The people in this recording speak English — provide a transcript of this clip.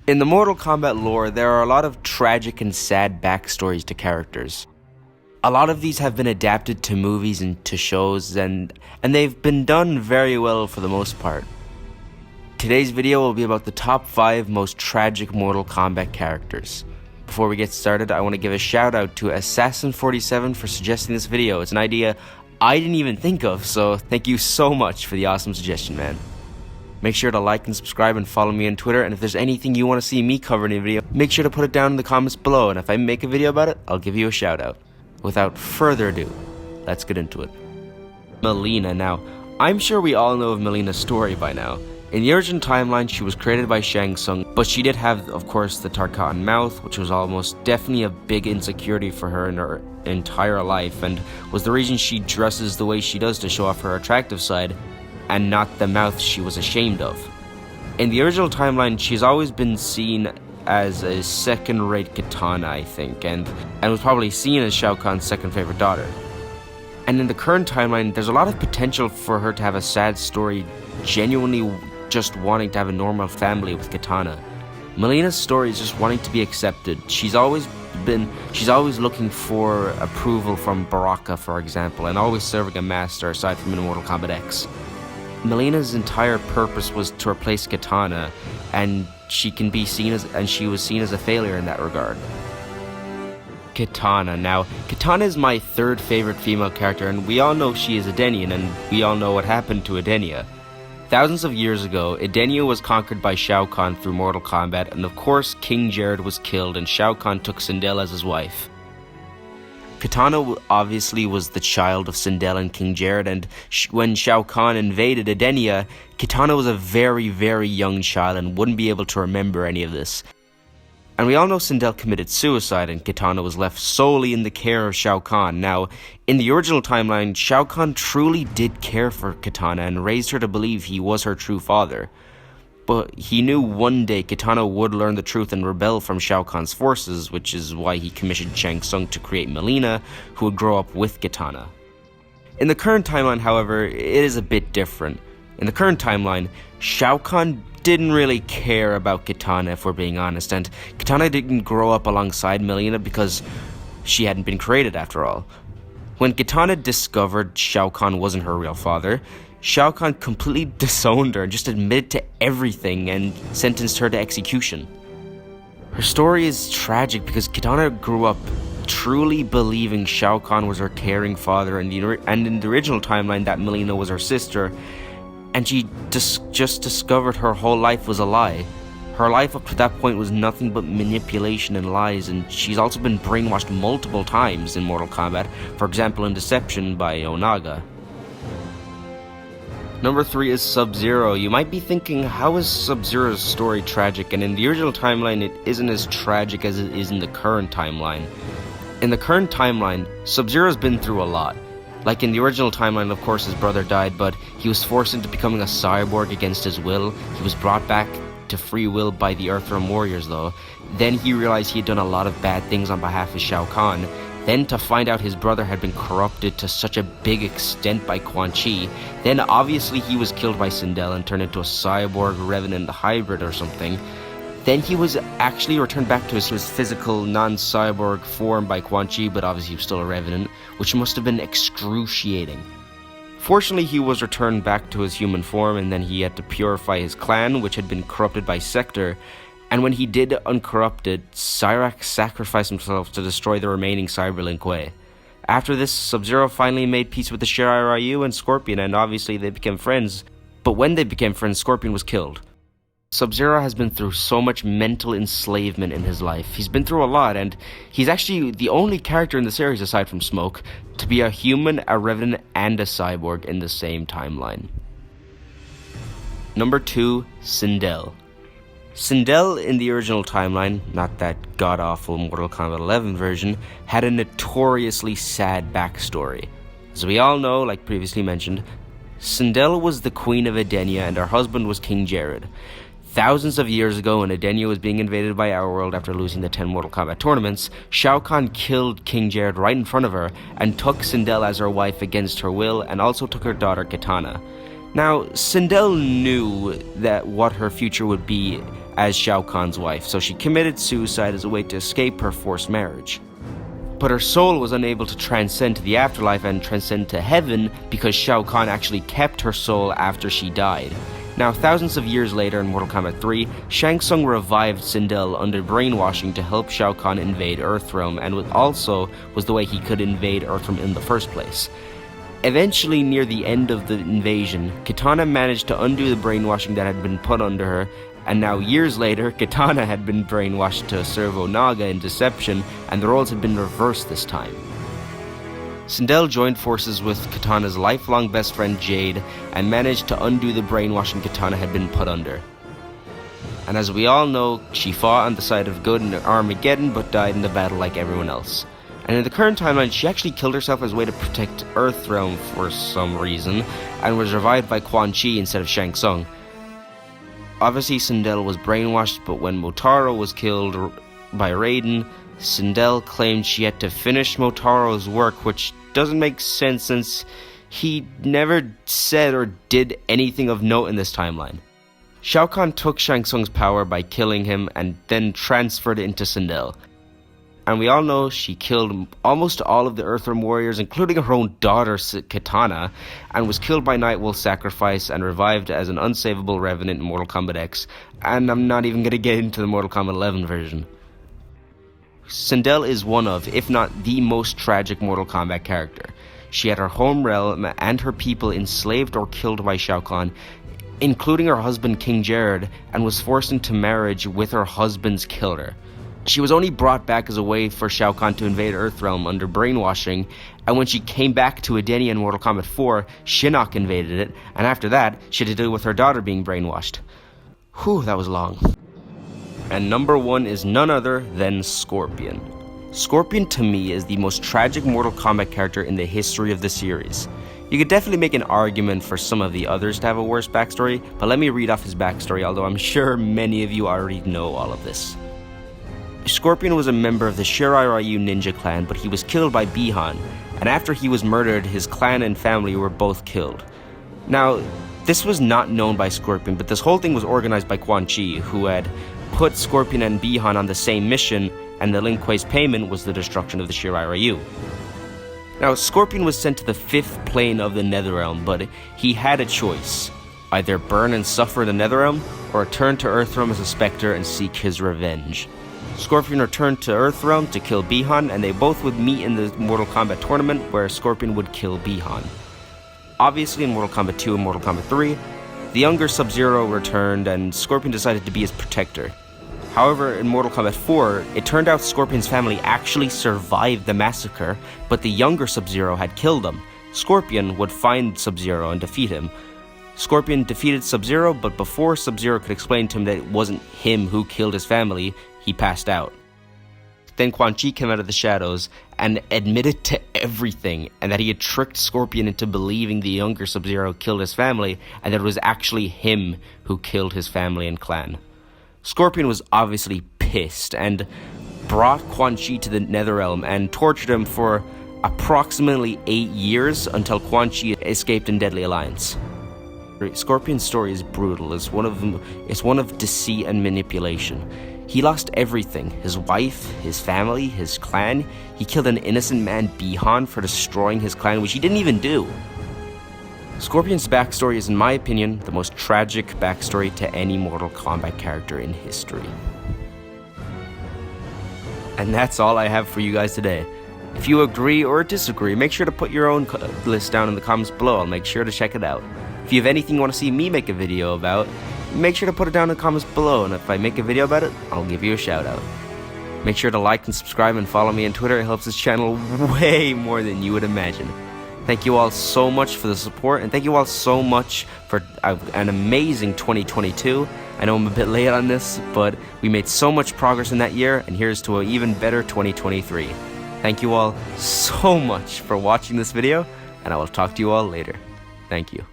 In the Mortal Kombat lore, there are a lot of tragic and sad backstories to characters. A lot of these have been adapted to movies and to shows, and they've been done very well for the most part. Today's video will be about the top 5 most tragic Mortal Kombat characters. Before we get started, I want to give a shout out to Assassin47 for suggesting this video. It's an idea I didn't even think of, so thank you so much for the awesome suggestion, man. Make sure to like and subscribe and follow me on Twitter, and if there's anything you want to see me cover in a video, make sure to put it down in the comments below, and if I make a video about it, I'll give you a shout out. Without further ado, let's get into it. Melina. Now, I'm sure we all know of Melina's story by now. In the original timeline, she was created by Shang Tsung, but she did have, of course, the Tarkatan mouth, which was almost definitely a big insecurity for her in her entire life, and was the reason she dresses the way she does to show off her attractive side, and not the mouth she was ashamed of. In the original timeline, she's always been seen as a second-rate Katana, I think, and was probably seen as Shao Kahn's second favorite daughter. And in the current timeline, there's a lot of potential for her to have a sad story, genuinely just wanting to have a normal family with Katana. Melina's story is just wanting to be accepted. She's always looking for approval from Baraka, for example, and always serving a master aside from in Mortal Kombat X. Melina's entire purpose was to replace Katana, and she was seen as a failure in that regard. Katana. Now, Katana is my third favorite female character, and we all know she is Edenian, and we all know what happened to Edenia. Thousands of years ago, Edenia was conquered by Shao Kahn through Mortal Kombat, and of course King Jared was killed, and Shao Kahn took Sindel as his wife. Katana obviously was the child of Sindel and King Jared, and when Shao Kahn invaded Edenia, Katana was a very, very young child and wouldn't be able to remember any of this. And we all know Sindel committed suicide, and Katana was left solely in the care of Shao Kahn. Now, in the original timeline, Shao Kahn truly did care for Katana and raised her to believe he was her true father. But he knew one day Katana would learn the truth and rebel from Shao Kahn's forces, which is why he commissioned Shang Tsung to create Melina, who would grow up with Katana. In the current timeline, however, it is a bit different. In the current timeline, Shao Kahn didn't really care about Katana, if we're being honest, and Katana didn't grow up alongside Melina because she hadn't been created after all. When Katana discovered Shao Kahn wasn't her real father, Shao Kahn completely disowned her and just admitted to everything and sentenced her to execution. Her story is tragic because Katana grew up truly believing Shao Kahn was her caring father, and in the original timeline that Melina was her sister, and she just discovered her whole life was a lie. Her life up to that point was nothing but manipulation and lies, and she's also been brainwashed multiple times in Mortal Kombat, for example in Deception by Onaga. Number 3 is SubZero. You might be thinking, how is SubZero's story tragic? And in the original timeline, it isn't as tragic as it is in the current timeline. In the current timeline, SubZero's been through a lot. Like in the original timeline, of course, his brother died, but he was forced into becoming a cyborg against his will. He was brought back to free will by the Earthrealm Warriors, though. Then he realized he had done a lot of bad things on behalf of Shao Kahn. Then to find out his brother had been corrupted to such a big extent by Quan Chi. Then obviously he was killed by Sindel and turned into a cyborg revenant hybrid or something. Then he was actually returned back to his physical, non-cyborg form by Quan Chi, but obviously he was still a revenant, which must have been excruciating. Fortunately, he was returned back to his human form, and then he had to purify his clan, which had been corrupted by Sector. And when he did uncorrupt it, Cyrax sacrificed himself to destroy the remaining Cyber Lin Kuei. After this, SubZero finally made peace with the Shirai Ryu and Scorpion, and obviously they became friends. But when they became friends, Scorpion was killed. SubZero has been through so much mental enslavement in his life. He's been through a lot, and he's actually the only character in the series, aside from Smoke, to be a human, a revenant, and a cyborg in the same timeline. Number 2, Sindel. Sindel in the original timeline, not that god-awful Mortal Kombat 11 version, had a notoriously sad backstory. As we all know, like previously mentioned, Sindel was the queen of Edenia and her husband was King Jared. Thousands of years ago, when Edenia was being invaded by our world after losing the 10 Mortal Kombat tournaments, Shao Kahn killed King Jared right in front of her and took Sindel as her wife against her will, and also took her daughter Katana. Now, Sindel knew that what her future would be as Shao Kahn's wife, so she committed suicide as a way to escape her forced marriage. But her soul was unable to transcend to the afterlife and transcend to heaven because Shao Kahn actually kept her soul after she died. Now, thousands of years later in Mortal Kombat 3, Shang Tsung revived Sindel under brainwashing to help Shao Kahn invade Earthrealm, and also was the way he could invade Earthrealm in the first place. Eventually, near the end of the invasion, Katana managed to undo the brainwashing that had been put under her, and now years later, Katana had been brainwashed to serve Onaga in deception, and the roles had been reversed this time. Sindel joined forces with Katana's lifelong best friend Jade, and managed to undo the brainwashing Katana had been put under. And as we all know, she fought on the side of good in Armageddon, but died in the battle like everyone else. And in the current timeline, she actually killed herself as a way to protect Earthrealm for some reason, and was revived by Quan Chi instead of Shang Tsung. Obviously, Sindel was brainwashed, but when Motaro was killed by Raiden, Sindel claimed she had to finish Motaro's work, which doesn't make sense since he never said or did anything of note in this timeline. Shao Kahn took Shang Tsung's power by killing him and then transferred it into Sindel. And we all know she killed almost all of the Earthrealm warriors, including her own daughter Katana, and was killed by Nightwolf's sacrifice and revived as an unsavable revenant in Mortal Kombat X, and I'm not even going to get into the Mortal Kombat 11 version. Sindel is one of, if not the most tragic Mortal Kombat character. She had her home realm and her people enslaved or killed by Shao Kahn, including her husband King Jared, and was forced into marriage with her husband's killer. She was only brought back as a way for Shao Kahn to invade Earthrealm under brainwashing, and when she came back to Edenia in Mortal Kombat 4, Shinnok invaded it, and after that, she had to deal with her daughter being brainwashed. Whew, that was long. And number 1 is none other than Scorpion. Scorpion to me is the most tragic Mortal Kombat character in the history of the series. You could definitely make an argument for some of the others to have a worse backstory, but let me read off his backstory, although I'm sure many of you already know all of this. Scorpion was a member of the Shirai Ryu ninja clan, but he was killed by Bi-Han, and after he was murdered, his clan and family were both killed. Now, this was not known by Scorpion, but this whole thing was organized by Quan Chi, who had put Scorpion and Bi-Han on the same mission, and the Lin Kuei's payment was the destruction of the Shirai Ryu. Now, Scorpion was sent to the 5th plane of the Netherrealm, but he had a choice. Either burn and suffer in the Netherrealm, or return to Earthrealm as a Spectre and seek his revenge. Scorpion returned to Earthrealm to kill Bi-Han, and they both would meet in the Mortal Kombat tournament where Scorpion would kill Bi-Han. Obviously, in Mortal Kombat 2 and Mortal Kombat 3, the younger SubZero returned and Scorpion decided to be his protector. However, in Mortal Kombat 4, it turned out Scorpion's family actually survived the massacre, but the younger SubZero had killed them. Scorpion would find SubZero and defeat him. Scorpion defeated SubZero, but before SubZero could explain to him that it wasn't him who killed his family, he passed out. Then Quan Chi came out of the shadows and admitted to everything, and that he had tricked Scorpion into believing the younger SubZero killed his family, and that it was actually him who killed his family and clan. Scorpion was obviously pissed, and brought Quan Chi to the Netherrealm and tortured him for approximately 8 years until Quan Chi escaped in Deadly Alliance. Scorpion's story is brutal. It's one of deceit and manipulation. He lost everything, his wife, his family, his clan. He killed an innocent man, Bi-Han, for destroying his clan, which he didn't even do. Scorpion's backstory is, in my opinion, the most tragic backstory to any Mortal Kombat character in history. And that's all I have for you guys today. If you agree or disagree, make sure to put your own list down in the comments below. I'll make sure to check it out. If you have anything you want to see me make a video about, make sure to put it down in the comments below, and if I make a video about it, I'll give you a shout out. Make sure to like and subscribe and follow me on Twitter. It helps this channel way more than you would imagine. Thank you all so much for the support, and thank you all so much for an amazing 2022. I know I'm a bit late on this, but we made so much progress in that year, and here's to an even better 2023. Thank you all so much for watching this video, and I will talk to you all later. Thank you.